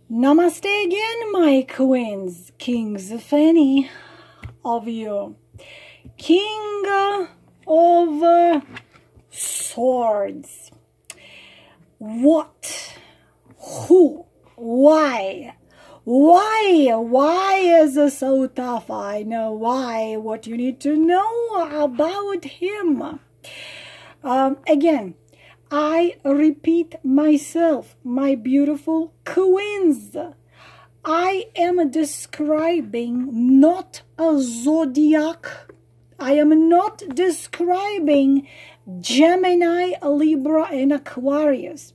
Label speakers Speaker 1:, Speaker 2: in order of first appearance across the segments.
Speaker 1: Namaste again, my queens, kings of any of you. King of Swords. What? Who? Why? Why is it so tough? I know why. What you need to know about him. Again, I repeat myself, my beautiful queens. I am describing not a zodiac. I am not describing Gemini, Libra, and Aquarius.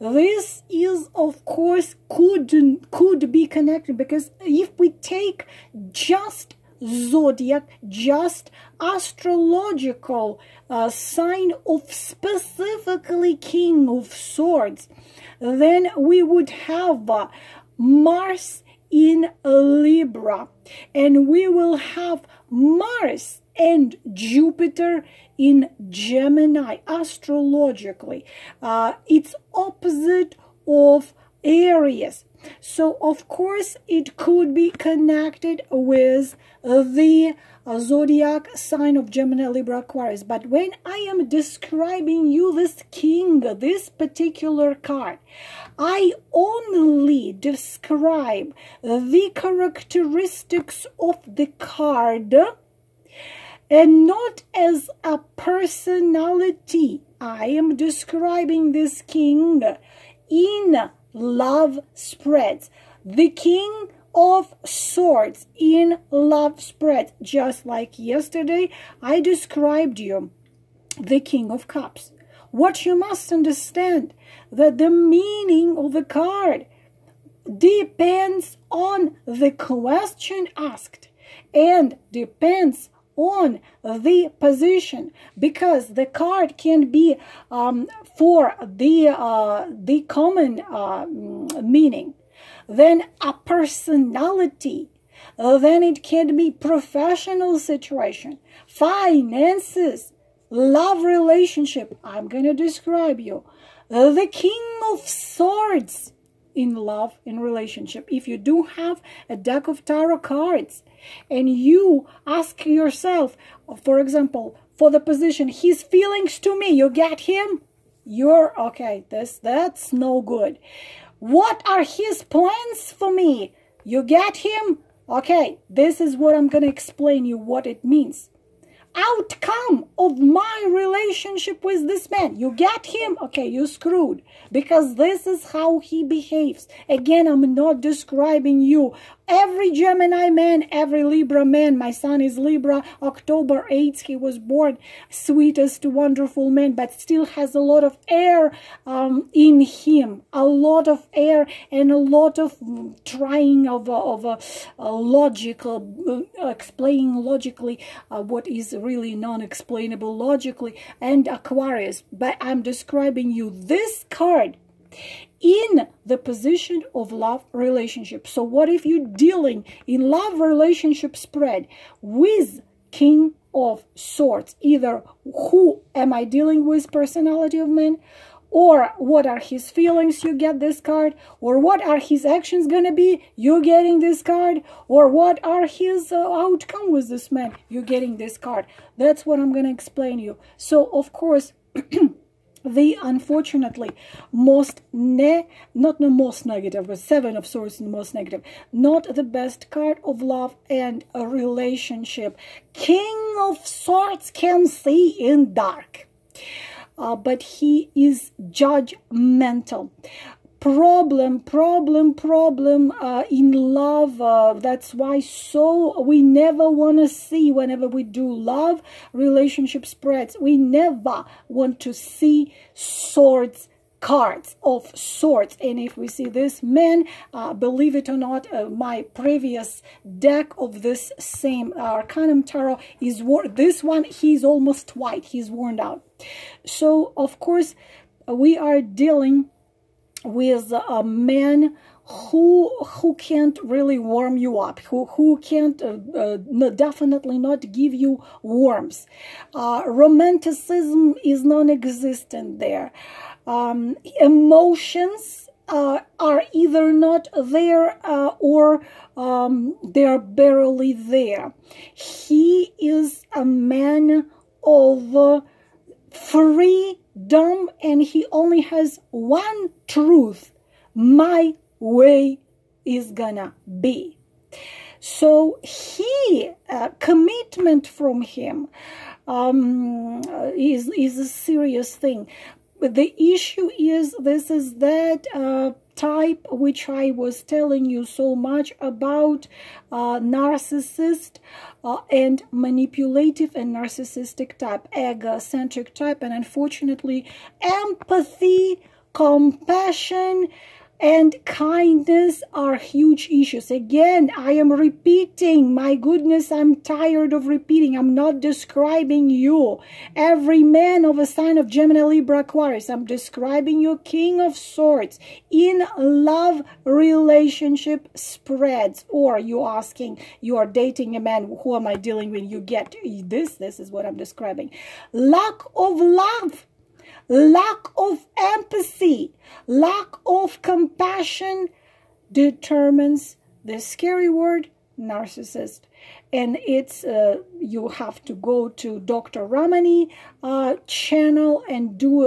Speaker 1: This is, of course, could be connected, because if we take just zodiac, just astrological sign of specifically King of Swords, then we would have Mars in Libra, and we will have Mars and Jupiter in Gemini astrologically. It's opposite of Aries. So, of course, it could be connected with the zodiac sign of Gemini, Libra, Aquarius. But when I am describing you this king, this particular card, I only describe the characteristics of the card and not as a personality. I am describing this king in love spreads. The King of Swords in love spreads. Just like yesterday, I described you the King of Cups. What you must understand, that the meaning of the card depends on the question asked and depends on the position, because the card can be for the common meaning, then a personality, then it can be professional situation, finances, love relationship. I'm going to describe you the King of Swords in love and relationship. If you do have a deck of tarot cards and you ask yourself, for example, for the position, his feelings to me, you get him, you're okay, that's no good. What are his plans for me? You get him? Okay, this is what I'm going to explain you what it means. Outcome of my relationship with this man. You get him? Okay, you screwed, because this is how he behaves. Again, I'm not describing you. Every Gemini man, every Libra man, my son is Libra, October 8th, he was born, sweetest, wonderful man, but still has a lot of air in him, a lot of air and a lot of trying of logical, explaining logically what is really non-explainable logically, and Aquarius. But I'm describing you this card in the position of love relationship. So what if you're dealing in love relationship spread with King of Swords? Either who am I dealing with, personality of man, or what are his feelings, you get this card, or what are his actions gonna be, you getting this card, or what are his outcome with this man, you getting this card. That's what I'm gonna explain you. So of course the unfortunately not the most negative, but Seven of Swords the most negative, not the best card of love and a relationship. King of Swords can see in dark, but he is judgmental. Problem in love. That's why we never want to see, whenever we do love relationship spreads, we never want to see swords, cards of swords. And if we see this man, believe it or not, my previous deck of this same Arcanum Tarot is this one, he's almost white, he's worn out. So of course we are dealing with a man who can't really warm you up, who can't definitely not give you warmth. Romanticism is non-existent there. Emotions are either either not there or they're barely there. He is a man of freedom, and he only has one truth: my way is gonna be. So commitment from him is a serious thing. But the issue is, this is that type which I was telling you so much about, narcissist and manipulative and narcissistic type, egocentric type, and unfortunately empathy, compassion, and kindness are huge issues. Again, I am repeating. My goodness, I'm tired of repeating. I'm not describing you, every man of a sign of Gemini, Libra, Aquarius. I'm describing you, King of Swords, in love relationship spreads. Or you asking, you are dating a man, who am I dealing with? You get this. This is what I'm describing. Lack of love, lack of empathy, lack of compassion determines the scary word, narcissist. And it's you have to go to Dr. Ramani channel and do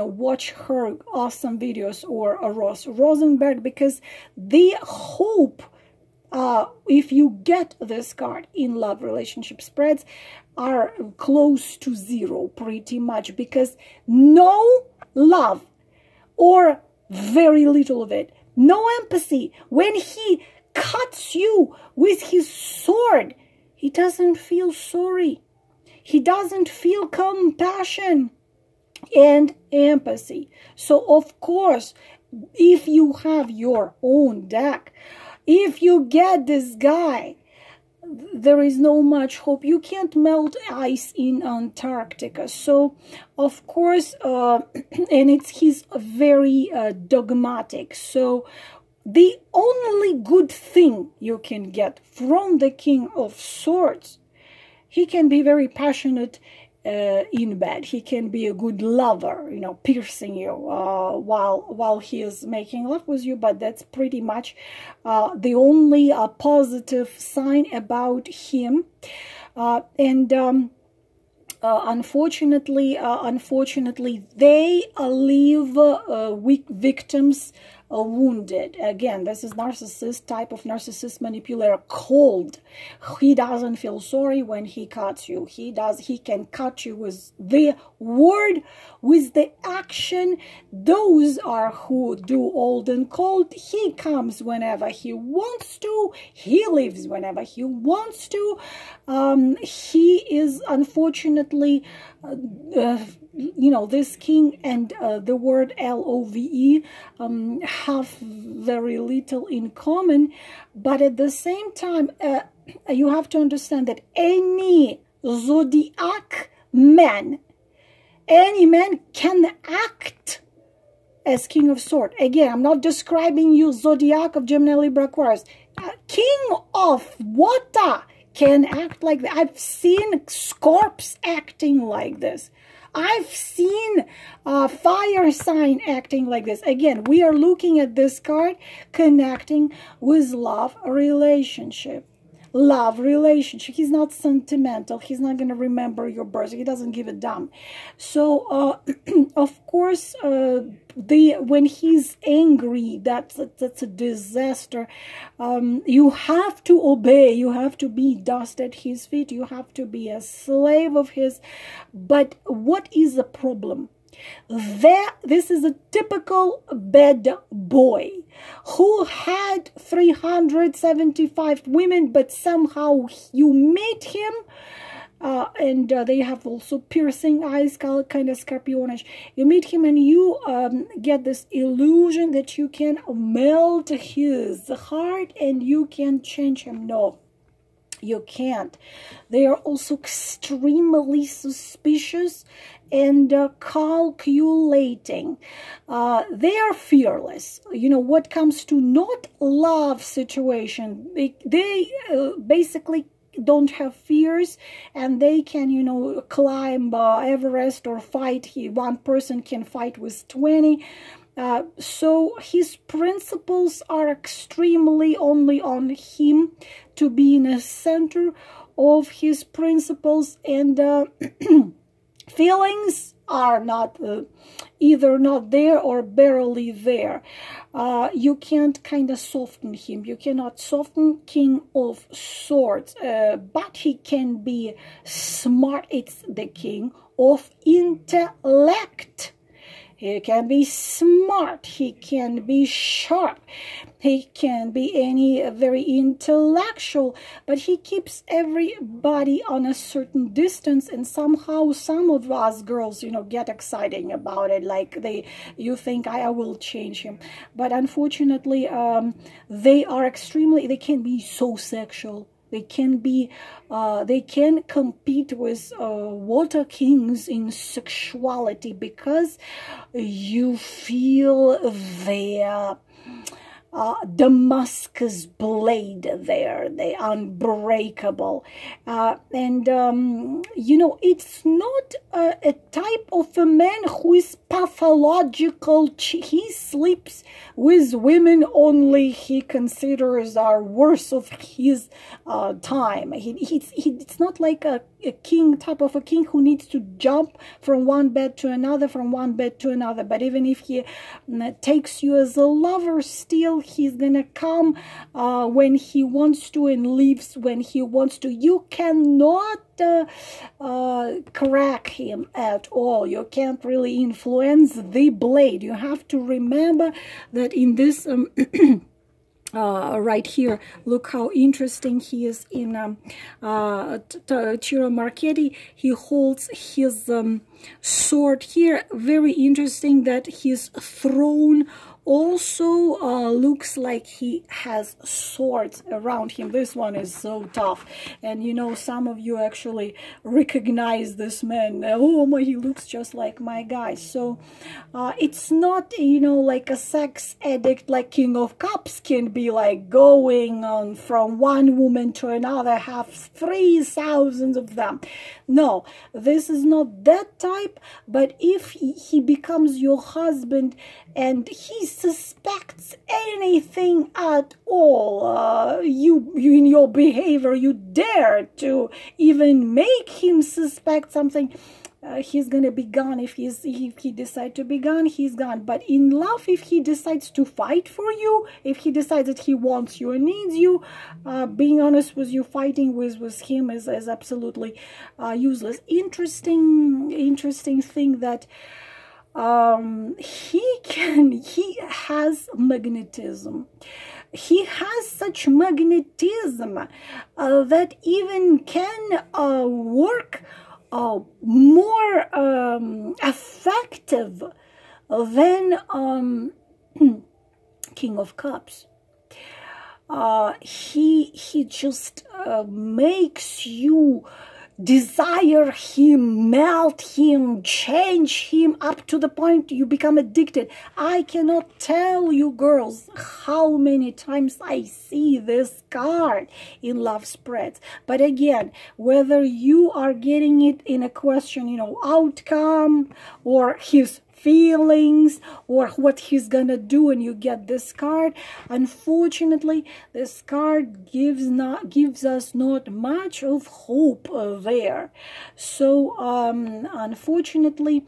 Speaker 1: watch her awesome videos, or Ross Rosenberg, because the hope, if you get this card in love relationship spreads, are close to zero pretty much, because no love or very little of it, no empathy. When he cuts you with his sword, he doesn't feel sorry, he doesn't feel compassion and empathy. So of course, if you have your own deck, if you get this guy, there is no much hope. You can't melt ice in Antarctica. So of course, and he's very dogmatic. So the only good thing you can get from the King of Swords, he can be very passionate in bed. He can be a good lover, piercing you while he is making love with you. But that's pretty much the only positive sign about him. Unfortunately, they leave weak victims wounded. Again, this is narcissist type of narcissist manipulator, cold. He doesn't feel sorry when he cuts you. He can cut you with the word, with the action. Those are who do old and cold. He comes whenever he wants to. He leaves whenever he wants to. He is unfortunately this king and the word love have very little in common. But at the same time, you have to understand that any zodiac man, any man can act as King of Swords. Again, I'm not describing you zodiac of Gemini, Libra, Aquarius. King of water can act like that. I've seen Scorps acting like this. I've seen fire sign acting like this. Again, we are looking at this card connecting with love relationship. Love relationship. He's not sentimental. He's not going to remember your birthday. He doesn't give a damn. So, of course, when he's angry, that's a disaster. You have to obey. You have to be dust at his feet. You have to be a slave of his. But what is the problem? This is a typical bad boy who had 375 women, but somehow you meet him, and they have also piercing eyes, kind of scorpionish. You meet him and you get this illusion that you can melt his heart and you can change him. No, you can't. They are also extremely suspicious and calculating. They are fearless. What comes to not love situation, they basically don't have fears, and they can climb Everest or fight. One person can fight with 20. So his principles are extremely only on him to be in the center of his principles, and feelings are not either not there or barely there. You can't kind of soften him. You cannot soften King of Swords, but he can be smart. It's the King of Intellect. He can be smart, he can be sharp, he can be very intellectual, but he keeps everybody on a certain distance, and somehow some of us girls, you know, get exciting about it, like you think I will change him. But unfortunately, they can be so sexual. They can be, they can compete with water kings in sexuality, because you feel their Damascus blade there, they unbreakable, and you know, it's not a type of a man who is pathological. He sleeps with women only he considers are worth of his time. It's not like a king, type of a king who needs to jump from one bed to another, from one bed to another. But even if he takes you as a lover, still he's gonna come when he wants to and leaves when he wants to. You cannot crack him at all. You can't really influence the blade. You have to remember that in this right here, look how interesting he is in Ciro Marchetti. He holds his sword here. Very interesting that his throne also looks like he has swords around him. This one is so tough, and you know, some of you actually recognize this man. Oh my, he looks just like my guy. So it's not, you know, like a sex addict like King of Cups can be, like going on from one woman to another, have 3,000 of them. No, this is not that type. But if he becomes your husband and he suspects anything at all, you in your behavior, you dare to even make him suspect something, he's gonna be gone. If he decides to be gone, he's gone. But in love, if he decides to fight for you, if he decides that he wants you and needs you, being honest with you, fighting with him is absolutely useless. Interesting thing that he has magnetism. He has such magnetism that even can work more effective than King of Cups. He just makes you desire him, melt him, change him, up to the point you become addicted. I cannot tell you girls how many times I see this card in love spreads. But again, whether you are getting it in a question, you know, outcome or his feelings or what he's gonna do, and you get this card, unfortunately this card gives us not much of hope there. So unfortunately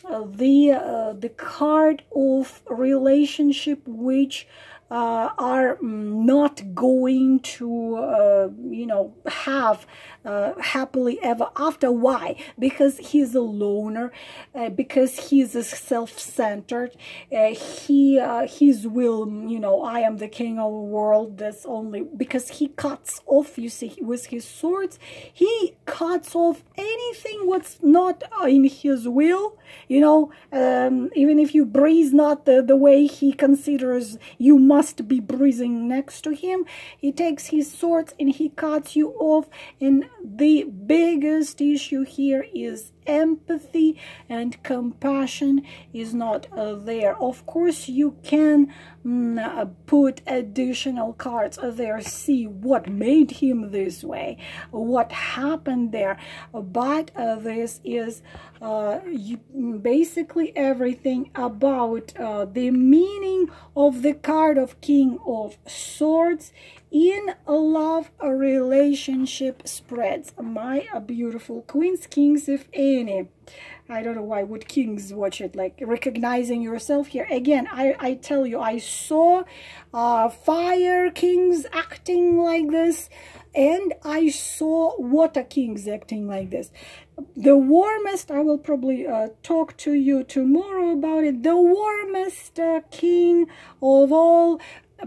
Speaker 1: the card of relationship which are not going to you know, have happily ever after. Why? Because he's a loner, because he's a self-centered, his will, you know, I am the king of the world. That's only because he cuts off, you see, with his swords he cuts off anything what's not in his will, you know. Even if you breathe not the way he considers you must be breathing next to him, he takes his swords and he cuts you off. And the biggest issue here is empathy and compassion is not there. Of course, you can put additional cards there, see what made him this way, what happened there, but this is basically everything about the meaning of the card of King of Swords in a love relationship spreads. My beautiful queens, kings, if any. I don't know why would kings watch it, like recognizing yourself here. Again, I tell you, I saw fire kings acting like this, and I saw water kings acting like this. The warmest, I will probably talk to you tomorrow about it, the warmest king of all,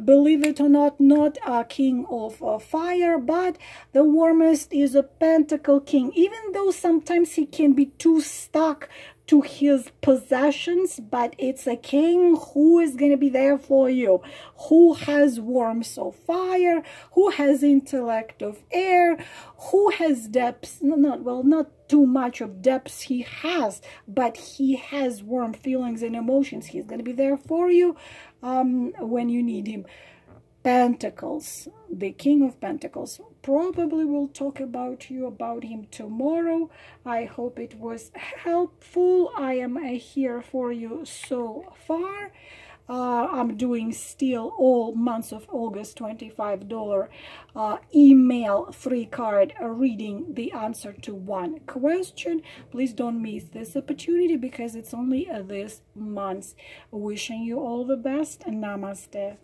Speaker 1: believe it or not a king of fire, but the warmest is a pentacle king, even though sometimes he can be too stuck to his possessions, but it's a king who is going to be there for you, who has warmth of fire, who has intellect of air, who has depths, not too much of depths he has, but he has warm feelings and emotions. He's going to be there for you when you need him. Pentacles, the King of Pentacles. Probably will talk about him tomorrow. I hope it was helpful. I am here for you so far. I'm doing still all months of August $25 email 3-card reading the answer to one question. Please don't miss this opportunity because it's only this month. Wishing you all the best. Namaste.